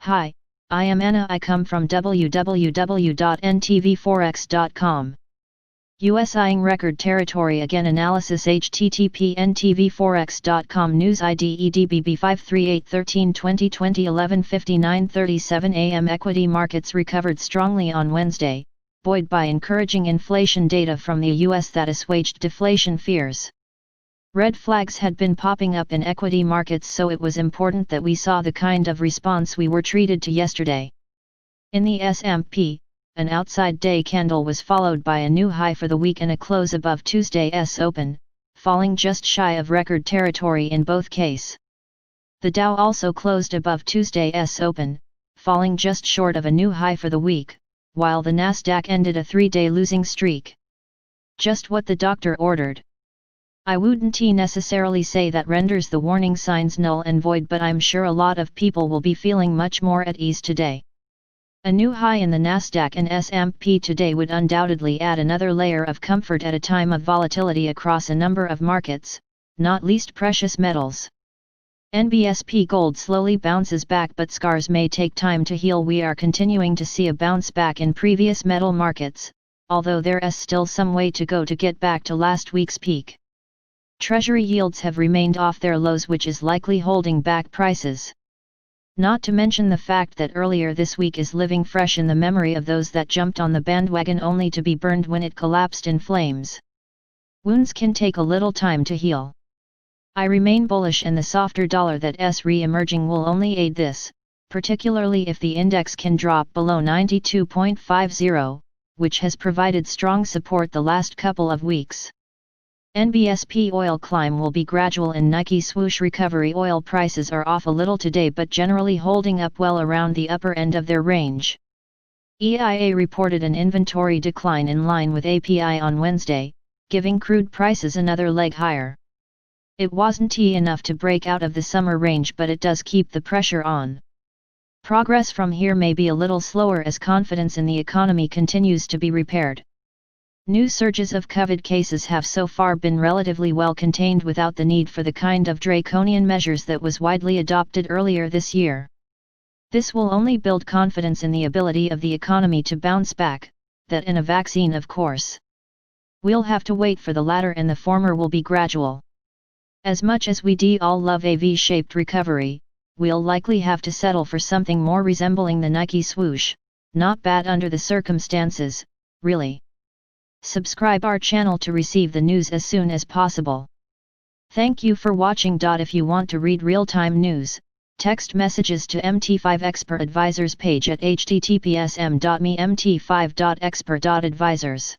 Hi, I am Anna. I come from www.ntvforex.com. US eyeing record territory again analysis http ntvforex.com news ID EDBB 538132020 11:59:37 AM Equity markets recovered strongly on Wednesday, buoyed by encouraging inflation data from the US that assuaged deflation fears. Red flags had been popping up in equity markets, so it was important that we saw the kind of response we were treated to yesterday. In the S&P, an outside day candle was followed by a new high for the week and a close above Tuesday's open, falling just shy of record territory in both cases. The Dow also closed above Tuesday's open, falling just short of a new high for the week, while the Nasdaq ended a 3-day losing streak. Just what the doctor ordered. I wouldn't necessarily say that renders the warning signs null and void, but I'm sure a lot of people will be feeling much more at ease today. A new high in the Nasdaq and S&P today would undoubtedly add another layer of comfort at a time of volatility across a number of markets, not least precious metals. NBSP gold slowly bounces back, but scars may take time to heal. We are continuing to see a bounce back in previous metal markets, although there is still some way to go to get back to last week's peak. Treasury yields have remained off their lows, which is likely holding back prices. Not to mention the fact that earlier this week is living fresh in the memory of those that jumped on the bandwagon only to be burned when it collapsed in flames. Wounds can take a little time to heal. I remain bullish, and the softer dollar that's re-emerging will only aid this, particularly if the index can drop below 92.50, which has provided strong support the last couple of weeks. NBSP oil climb will be gradual and Nike swoosh recovery. Oil prices are off a little today but generally holding up well around the upper end of their range. EIA reported an inventory decline in line with API on Wednesday, giving crude prices another leg higher. It wasn't enough to break out of the summer range, but it does keep the pressure on. Progress from here may be a little slower as confidence in the economy continues to be repaired. New surges of COVID cases have so far been relatively well contained without the need for the kind of draconian measures that was widely adopted earlier this year. This will only build confidence in the ability of the economy to bounce back, that and a vaccine, of course. We'll have to wait for the latter, and the former will be gradual. As much as we all love a V-shaped recovery, we'll likely have to settle for something more resembling the Nike swoosh. Not bad under the circumstances, really. Subscribe our channel to receive the news as soon as possible. Thank you for watching. If you want to read real-time news, text messages to MT5 Expert Advisors page at https://m.me/mt5.expert.advisors.